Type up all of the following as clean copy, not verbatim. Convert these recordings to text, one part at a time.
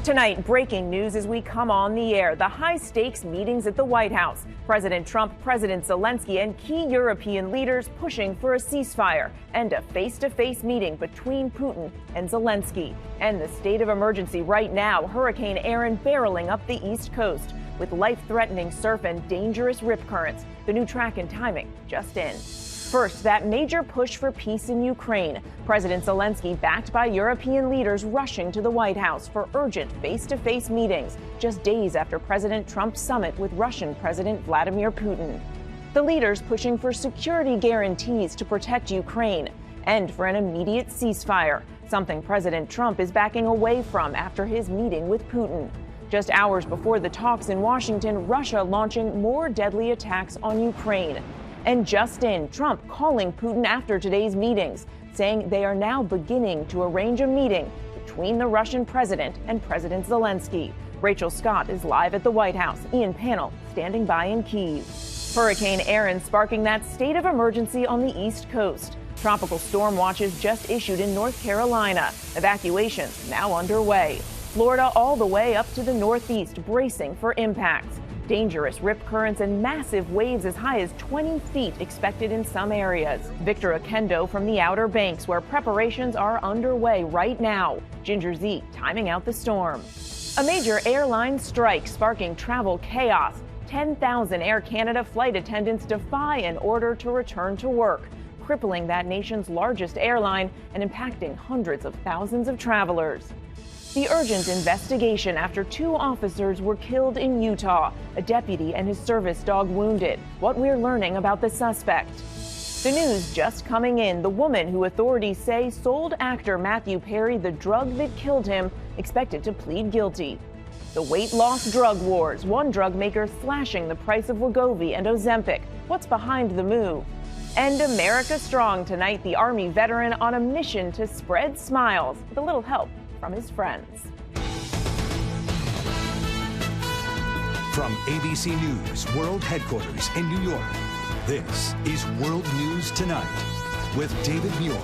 Tonight, breaking news as we come on the air. The high-stakes meetings at the White House. President Trump, President Zelenskyy, and key European leaders pushing for a ceasefire and a face-to-face meeting between Putin and Zelenskyy. And the state of emergency right now, Hurricane Erin barreling up the East Coast with life-threatening surf and dangerous rip currents. The new track and timing just in. First, that major push for peace in Ukraine. President Zelenskyy, backed by European leaders, rushing to the White House for urgent face-to-face meetings just days after President Trump's summit with Russian President Vladimir Putin. The leaders pushing for security guarantees to protect Ukraine and for an immediate ceasefire, something President Trump is backing away from after his meeting with Putin. Just hours before the talks in Washington, Russia launching more deadly attacks on Ukraine. And just in, Trump calling Putin after today's meetings, saying they are now beginning to arrange a meeting between the Russian president and President Zelenskyy. Rachel Scott is live at the White House. Ian Pannell standing by in Kyiv. Hurricane Erin sparking that state of emergency on the East Coast. Tropical storm watches just issued in North Carolina. Evacuations now underway. Florida all the way up to the Northeast, bracing for impacts. Dangerous rip currents and massive waves as high as 20 feet expected in some areas. Victor Oquendo from the Outer Banks, where preparations are underway right now. Ginger Z timing out the storm. A major airline strike sparking travel chaos. 10,000 Air Canada flight attendants defy an order to return to work, crippling that nation's largest airline and impacting hundreds of thousands of travelers. The urgent investigation after 2 officers were killed in Utah, a deputy and his service dog wounded. What we're learning about the suspect. The news just coming in. The woman who authorities say sold actor Matthew Perry the drug that killed him, expected to plead guilty. The weight loss drug wars. One drug maker slashing the price of Wegovy and Ozempic. What's behind the move? And America Strong tonight. The Army veteran on a mission to spread smiles with a little help from his friends. From ABC News World Headquarters in New York, this is World News Tonight with David Muir.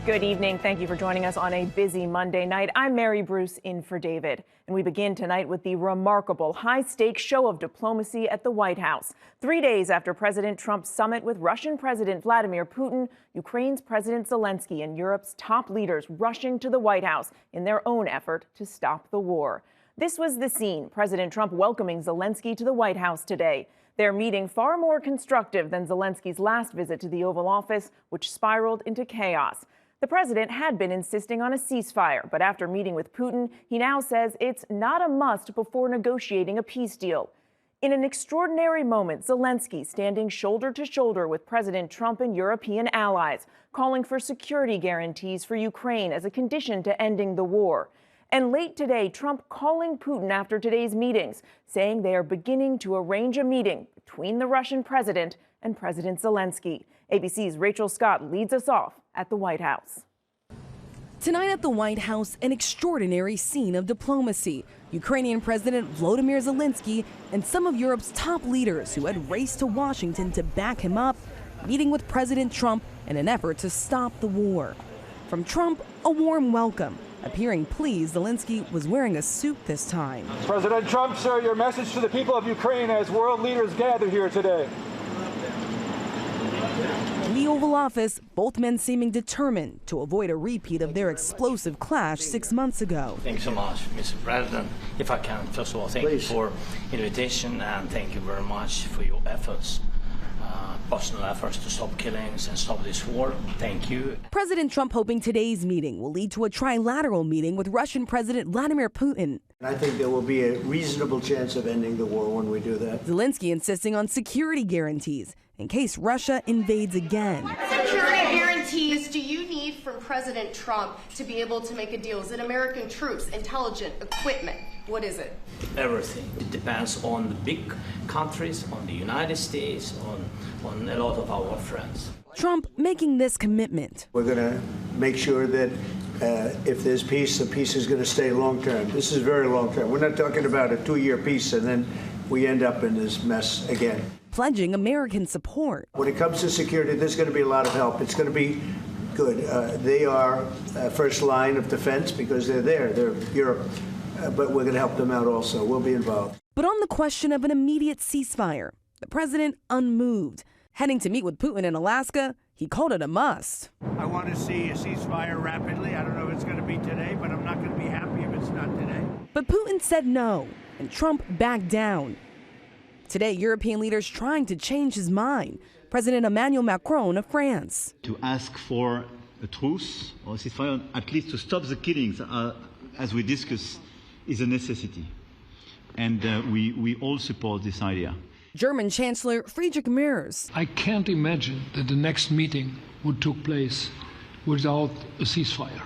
Good evening. Thank you for joining us on a busy Monday night. I'm Mary Bruce in for David. And we begin tonight with the remarkable high-stakes show of diplomacy at the White House. 3 days after President Trump's summit with Russian President Vladimir Putin, Ukraine's President Zelenskyy and Europe's top leaders rushing to the White House in their own effort to stop the war. This was the scene, President Trump welcoming Zelenskyy to the White House today. Their meeting far more constructive than Zelenskyy's last visit to the Oval Office, which spiraled into chaos. The president had been insisting on a ceasefire, but after meeting with Putin, he now says it's not a must before negotiating a peace deal. In an extraordinary moment, Zelenskyy standing shoulder to shoulder with President Trump and European allies, calling for security guarantees for Ukraine as a condition to ending the war. And late today, Trump calling Putin after today's meetings, saying they are beginning to arrange a meeting between the Russian president and President Zelenskyy. ABC's Rachel Scott leads us off at the White House. Tonight at the White House, an extraordinary scene of diplomacy. Ukrainian President Volodymyr Zelenskyy and some of Europe's top leaders who had raced to Washington to back him up, meeting with President Trump in an effort to stop the war. From Trump, a warm welcome. Appearing pleased, Zelenskyy was wearing a suit this time. President Trump, sir, your message to the people of Ukraine as world leaders gather here today. In the Oval Office, both men seeming determined to avoid a repeat of their explosive clash 6 months ago. Thanks so much, Mr. President. If I can, first of all, thank you for invitation and thank you very much for your efforts. Personal efforts to stop killings and stop this war. Thank you. President Trump hoping today's meeting will lead to a trilateral meeting with Russian President Vladimir Putin. I think there will be a reasonable chance of ending the war when we do that. Zelenskyy insisting on security guarantees in case Russia invades again. Security guarantees do you need from President Trump to be able to make a deal? Is it American troops, intelligence, equipment? What is it? Everything. It depends on the big countries, on the United States, on a lot of our friends. Trump making this commitment. We're going to make sure that if there's peace, the peace is going to stay long term. This is very long term. We're not talking about a 2-year peace and then we end up in this mess again. Pledging American support. When it comes to security, there's going to be a lot of help. It's going to be good. They are first line of defense because they're there. They're Europe. But we're going to help them out also. We'll be involved. But on the question of an immediate ceasefire, the president unmoved. Heading to meet with Putin in Alaska, he called it a must. I want to see a ceasefire rapidly. I don't know if it's going to be today, but I'm not going to be happy if it's not today. But Putin said no, and Trump backed down. Today, European leaders trying to change his mind. President Emmanuel Macron of France. To ask for a truce or a ceasefire, at least to stop the killings, as we discussed, is a necessity. And we all support this idea. German Chancellor Friedrich Merz. I can't imagine that the next meeting would take place without a ceasefire.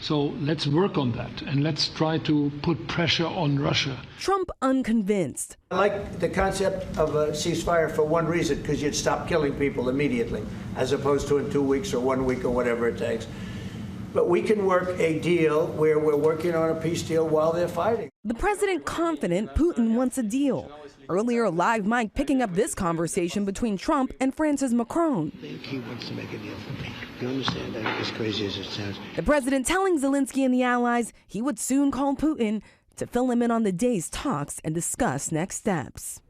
So let's work on that and let's try to put pressure on Russia. Trump unconvinced. I like the concept of a ceasefire for one reason, because you'd stop killing people immediately, as opposed to in 2 weeks or 1 week or whatever it takes. But we can work a deal where we're working on a peace deal while they're fighting. The president confident Putin wants a deal. Earlier, live mic picking up this conversation between Trump and France's Macron. I think he wants to make a deal for me. You understand? I think as crazy as it sounds. The president telling Zelenskyy and the allies he would soon call Putin to fill him in on the day's talks and discuss next steps.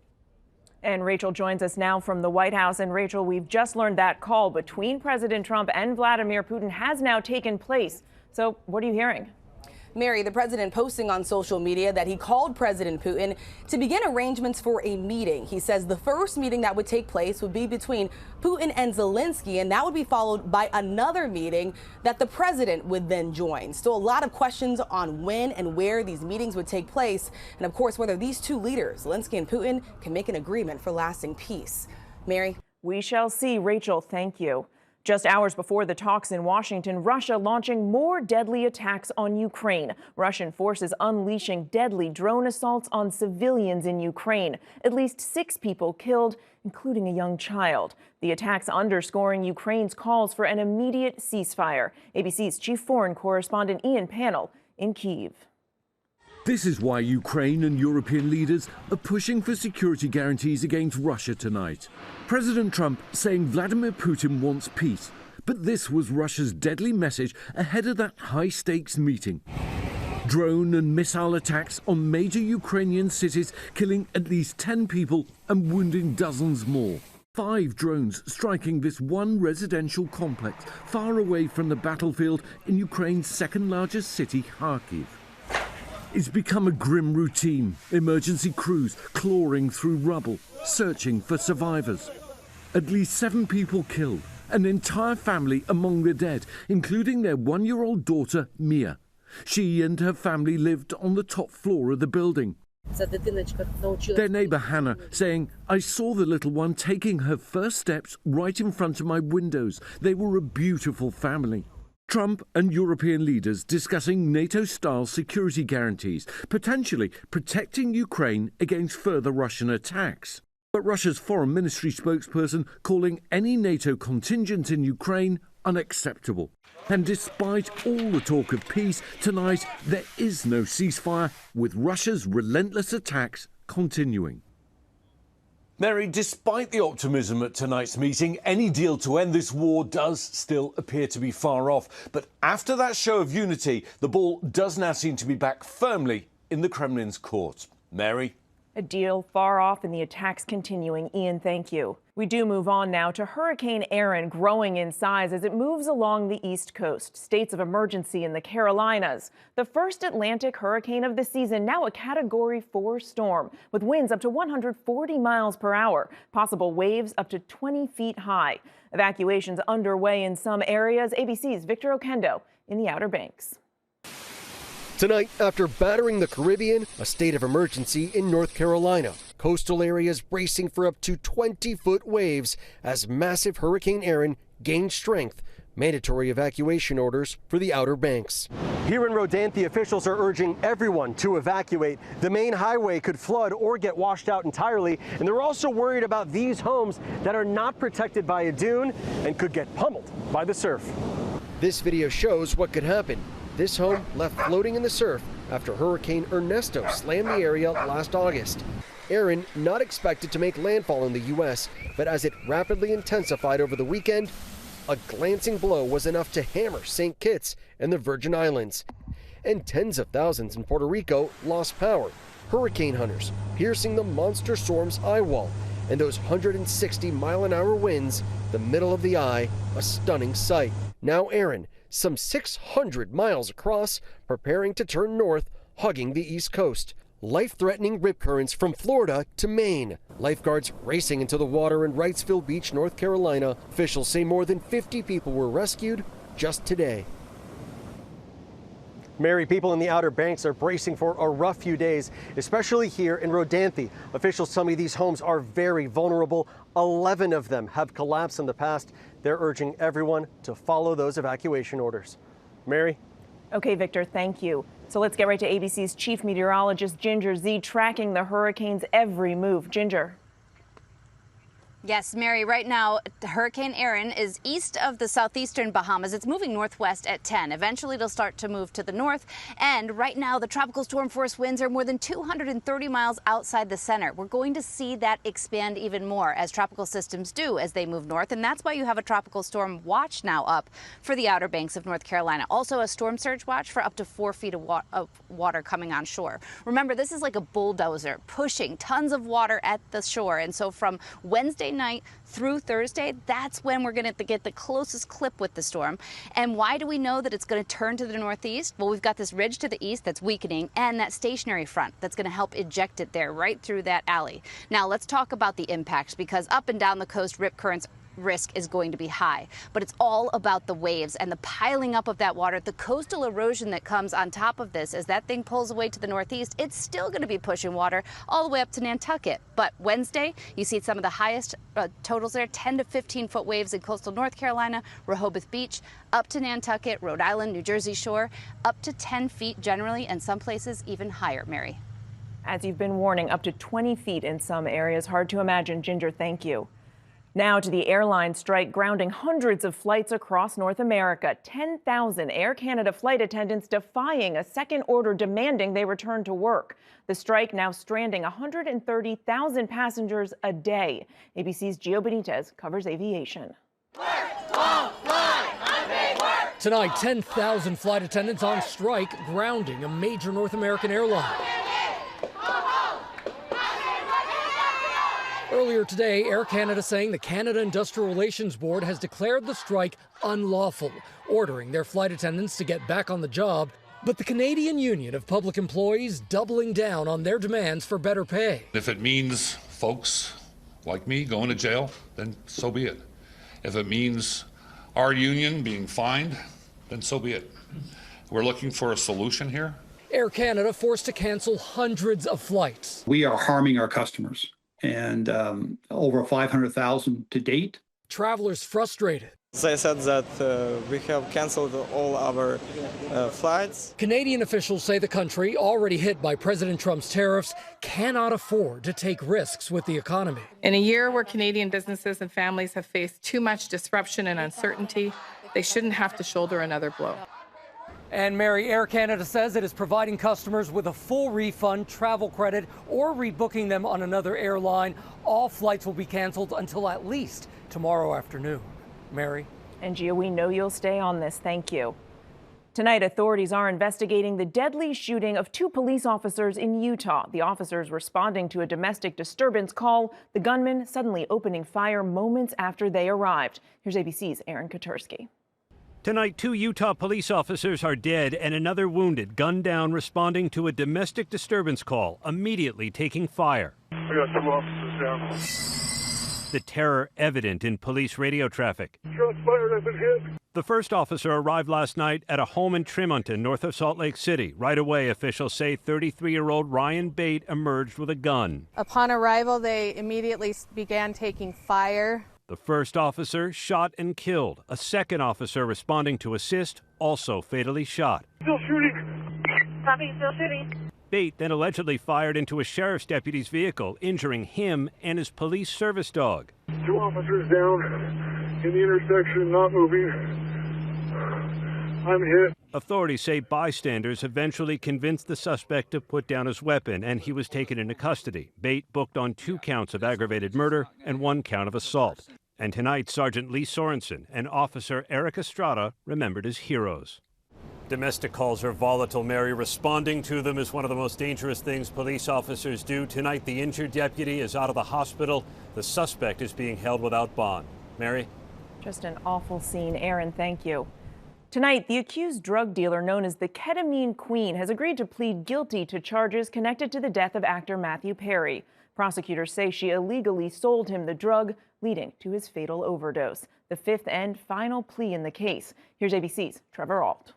And Rachel joins us now from the White House. And Rachel, we've just learned that call between President Trump and Vladimir Putin has now taken place. So what are you hearing? Mary, the president posting on social media that he called President Putin to begin arrangements for a meeting. He says the first meeting that would take place would be between Putin and Zelenskyy, and that would be followed by another meeting that the president would then join. Still a lot of questions on when and where these meetings would take place, and of course whether these two leaders, Zelenskyy and Putin, can make an agreement for lasting peace. Mary? We shall see. Rachel, thank you. Just hours before the talks in Washington, Russia launching more deadly attacks on Ukraine. Russian forces unleashing deadly drone assaults on civilians in Ukraine. At least 6 people killed, including a young child. The attacks underscoring Ukraine's calls for an immediate ceasefire. ABC's chief foreign correspondent Ian Pannell in Kyiv. This is why Ukraine and European leaders are pushing for security guarantees against Russia tonight. President Trump saying Vladimir Putin wants peace, but this was Russia's deadly message ahead of that high-stakes meeting. Drone and missile attacks on major Ukrainian cities, killing at least 10 people and wounding dozens more. 5 drones striking this one residential complex far away from the battlefield in Ukraine's second-largest city, Kharkiv. It's become a grim routine. Emergency crews clawing through rubble, searching for survivors. At least 7 people killed, an entire family among the dead, including their 1-year-old daughter, Mia. She and her family lived on the top floor of the building. Their neighbor Hannah saying, "I saw the little one taking her first steps right in front of my windows. They were a beautiful family." Trump and European leaders discussing NATO-style security guarantees, potentially protecting Ukraine against further Russian attacks. But Russia's foreign ministry spokesperson calling any NATO contingent in Ukraine unacceptable. And despite all the talk of peace, tonight there is no ceasefire, with Russia's relentless attacks continuing. Mary, despite the optimism at tonight's meeting, any deal to end this war does still appear to be far off. But after that show of unity, the ball does now seem to be back firmly in the Kremlin's court. Mary? A deal far off and the attacks continuing. Ian, thank you. We do move on now to Hurricane Erin growing in size as it moves along the East Coast. States of emergency in the Carolinas. The first Atlantic hurricane of the season, now a Category 4 storm with winds up to 140 miles per hour. Possible waves up to 20 feet high. Evacuations underway in some areas. ABC's Victor Oquendo in the Outer Banks. Tonight, after battering the Caribbean, a state of emergency in North Carolina. Coastal areas bracing for up to 20-foot waves as massive Hurricane Erin gained strength. Mandatory evacuation orders for the Outer Banks. Here in Rodanthe, officials are urging everyone to evacuate. The main highway could flood or get washed out entirely, and they're also worried about these homes that are not protected by a dune and could get pummeled by the surf. This video shows what could happen. This home left floating in the surf after Hurricane Ernesto slammed the area last August. Erin not expected to make landfall in the U.S., but as it rapidly intensified over the weekend, A glancing blow was enough to hammer St. Kitts and the Virgin Islands. And tens of thousands in Puerto Rico lost power. Hurricane hunters piercing the monster storm's eye wall, and those 160-mile-an-hour winds, the middle of the eye, a stunning sight. Now Erin, some 600 miles across, preparing to turn north, hugging the East Coast. Life-threatening rip currents from Florida to Maine. Lifeguards racing into the water in Wrightsville Beach, North Carolina. Officials say more than 50 people were rescued just today. Mary, people in the Outer Banks are bracing for a rough few days, especially here in Rodanthe. Officials tell me these homes are very vulnerable. 11 of them have collapsed in the past. They're urging everyone to follow those evacuation orders. Mary? Okay, Victor, thank you. So let's get right to ABC's chief meteorologist, Ginger Z, tracking the hurricane's every move. Ginger. Yes, Mary, right now, Hurricane Erin is east of the southeastern Bahamas. It's moving northwest at 10. Eventually, it'll start to move to the north. And right now, the tropical storm force winds are more than 230 miles outside the center. We're going to see that expand even more, as tropical systems do as they move north. And that's why you have a tropical storm watch now up for the Outer Banks of North Carolina. Also, a storm surge watch for up to 4 feet of water coming on shore. Remember, this is like a bulldozer pushing tons of water at the shore. And so from Wednesday night through Thursday, that's when we're going to get the closest clip with the storm. And why do we know that it's going to turn to the northeast? Well, we've got this ridge to the east that's weakening and that stationary front that's going to help eject it there right through that alley. Now let's talk about the impacts, because up and down the coast, rip currents risk is going to be high, but it's all about the waves and the piling up of that water, the coastal erosion that comes on top of this. As that thing pulls away to the northeast, it's still going to be pushing water all the way up to Nantucket. But Wednesday, you see some of the highest totals there, 10 to 15 foot waves in coastal North Carolina, Rehoboth Beach, up to Nantucket, Rhode Island, New Jersey shore, up to 10 feet generally, and some places even higher, Mary. As you've been warning, up to 20 feet in some areas. Hard to imagine. Ginger, thank you. Now to the airline strike grounding hundreds of flights across North America. 10,000 Air Canada flight attendants defying a second order demanding they return to work. The strike now stranding 130,000 passengers a day. ABC's Gio Benitez covers aviation. Tonight, 10,000 flight attendants on strike grounding a major North American airline. Earlier today, Air Canada saying the Canada Industrial Relations Board has declared the strike unlawful, ordering their flight attendants to get back on the job. But the Canadian Union of Public Employees doubling down on their demands for better pay. If it means folks like me going to jail, then so be it. If it means our union being fined, then so be it. We're looking for a solution here. Air Canada forced to cancel hundreds of flights. We are harming our customers, and over 500,000 to date. Travelers frustrated. They said that we have canceled all our flights. Canadian officials say the country, already hit by President Trump's tariffs, cannot afford to take risks with the economy. In a year where Canadian businesses and families have faced too much disruption and uncertainty, they shouldn't have to shoulder another blow. And Mary, Air Canada says it is providing customers with a full refund, travel credit, or rebooking them on another airline. All flights will be canceled until at least tomorrow afternoon. Mary? And Gia, we know you'll stay on this. Thank you. Tonight, authorities are investigating the deadly shooting of 2 police officers in Utah. The officers responding to a domestic disturbance call, the gunman suddenly opening fire moments after they arrived. Here's ABC's Erin Katersky. Tonight, 2 Utah police officers are dead and another wounded, gunned down, responding to a domestic disturbance call, immediately taking fire. We got 2 officers down. The terror evident in police radio traffic. Shots fired, I've been hit. The first officer arrived last night at a home in Tremonton, north of Salt Lake City. Right away, officials say 33-year-old Ryan Bate emerged with a gun. Upon arrival, they immediately began taking fire. The first officer shot and killed. A second officer responding to assist, also fatally shot. Still shooting. Copy, still shooting. Bate then allegedly fired into a sheriff's deputy's vehicle, injuring him and his police service dog. 2 officers down in the intersection, not moving. I'm hit. Authorities say bystanders eventually convinced the suspect to put down his weapon, and he was taken into custody. Bate booked on 2 counts of aggravated murder and 1 count of assault. And tonight, Sergeant Lee Sorensen and Officer Eric Estrada remembered as heroes. Domestic calls are volatile, Mary. Responding to them is one of the most dangerous things police officers do. Tonight, the injured deputy is out of the hospital. The suspect is being held without bond. Mary? Just an awful scene. Erin, thank you. Tonight, the accused drug dealer known as the Ketamine Queen has agreed to plead guilty to charges connected to the death of actor Matthew Perry. Prosecutors say she illegally sold him the drug, leading to his fatal overdose. The fifth and final plea in the case. Here's ABC's Trevor Ault.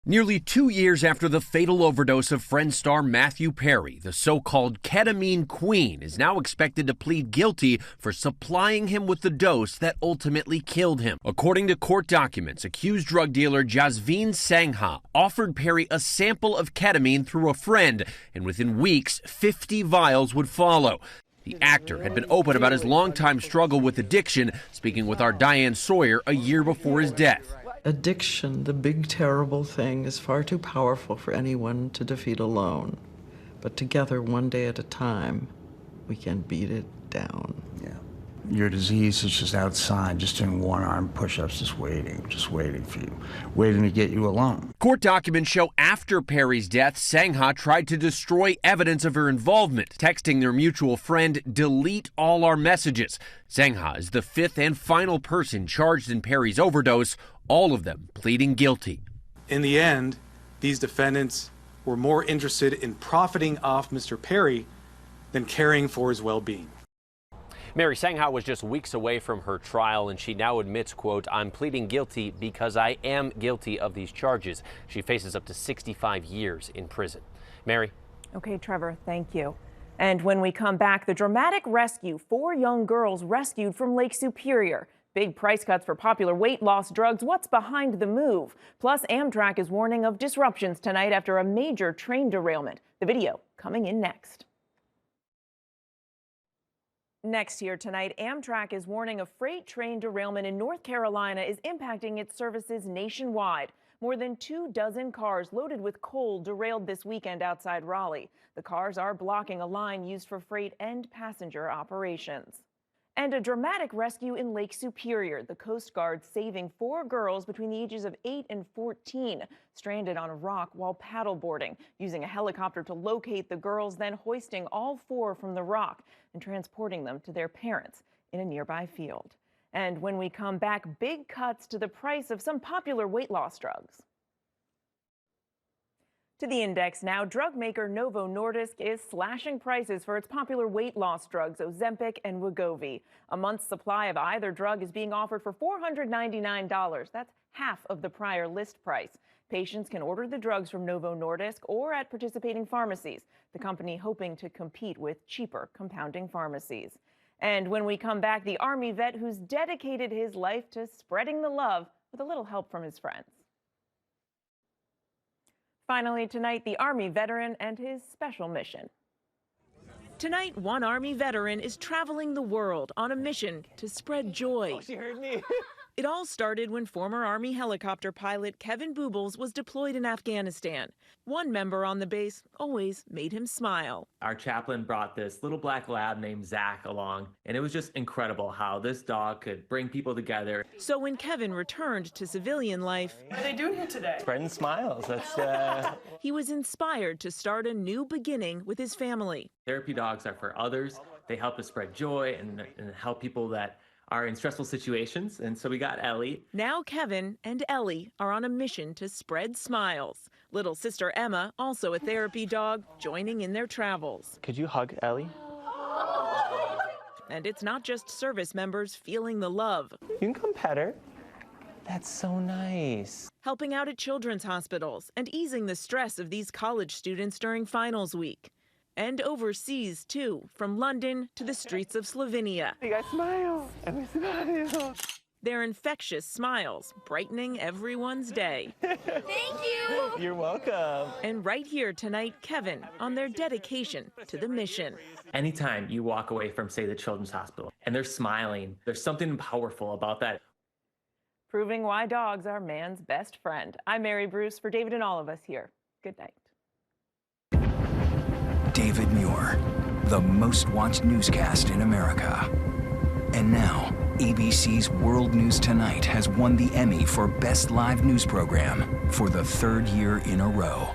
Nearly 2 years after the fatal overdose of Friends star Matthew Perry, the so-called Ketamine Queen is now expected to plead guilty for supplying him with the dose that ultimately killed him. According to court documents, accused drug dealer Jasveen Sangha offered Perry a sample of ketamine through a friend, and within weeks, 50 vials would follow. The actor had been open about his longtime struggle with addiction, speaking with our Diane Sawyer a year before his death. Addiction, the big terrible thing, is far too powerful for anyone to defeat alone. But together, one day at a time, we can beat it down. Yeah. Your disease is just outside, just doing one-arm push-ups, just waiting for you, waiting to get you alone. Court documents show after Perry's death, Sangha tried to destroy evidence of her involvement, texting their mutual friend, "Delete all our messages." Sangha is the fifth and final person charged in Perry's overdose, all of them pleading guilty. In the end, these defendants were more interested in profiting off Mr. Perry than caring for his well-being. Mary, Sangha was just weeks away from her trial, and she now admits, quote, "I'm pleading guilty because I am guilty of these charges." She faces up to 65 years in prison. Mary? Okay, Trevor, thank you. And when we come back, the dramatic rescue. 4 young girls rescued from Lake Superior. Big price cuts for popular weight loss drugs. What's behind the move? Plus, Amtrak is warning of disruptions tonight after a major train derailment. The video coming in next. Next here tonight, Amtrak is warning a freight train derailment in North Carolina is impacting its services nationwide. More than 24 cars loaded with coal derailed this weekend outside Raleigh. The cars are blocking a line used for freight and passenger operations. And a dramatic rescue in Lake Superior. The Coast Guard saving 4 girls between the ages of 8 and 14, stranded on a rock while paddleboarding, using a helicopter to locate the girls, then hoisting all 4 from the rock and transporting them to their parents in a nearby field. And when we come back, big cuts to the price of some popular weight loss drugs. To the index now, drug maker Novo Nordisk is slashing prices for its popular weight loss drugs, Ozempic and Wegovy. A month's supply of either drug is being offered for $499. That's half of the prior list price. Patients can order the drugs from Novo Nordisk or at participating pharmacies, the company hoping to compete with cheaper compounding pharmacies. And when we come back, the Army vet who's dedicated his life to spreading the love with a little help from his friends. Finally tonight, the Army veteran and his special mission. Tonight, one Army veteran is traveling the world on a mission to spread joy. Oh, she heard me. It all started when former Army helicopter pilot Kevin Boobles was deployed in Afghanistan. One member on the base always made him smile. Our chaplain brought this little black lab named Zach along, and it was just incredible how this dog could bring people together. So when Kevin returned to civilian life, What are they doing here today? Spreading smiles. he was inspired to start a new beginning with his family. Therapy dogs are for others. They help us spread joy and help people that are in stressful situations, and so we got Ellie. Now Kevin and Ellie are on a mission to spread smiles. Little sister Emma, also a therapy dog, joining in their travels. Could you hug Ellie? And it's not just service members feeling the love. You can come pet her. That's so nice. Helping out at children's hospitals and easing the stress of these college students during finals week. And overseas, too, from London to the streets of Slovenia. You guys smile. Every smile. Their infectious smiles brightening everyone's day. Thank you. You're welcome. And right here tonight, Kevin on their dedication to the mission. Anytime you walk away from, say, the children's hospital and they're smiling, there's something powerful about that. Proving why dogs are man's best friend. I'm Mary Bruce for David and all of us here. Good night. David Muir, the most watched newscast in America. And now, ABC's World News Tonight has won the Emmy for Best Live News Program for the 3rd year in a row.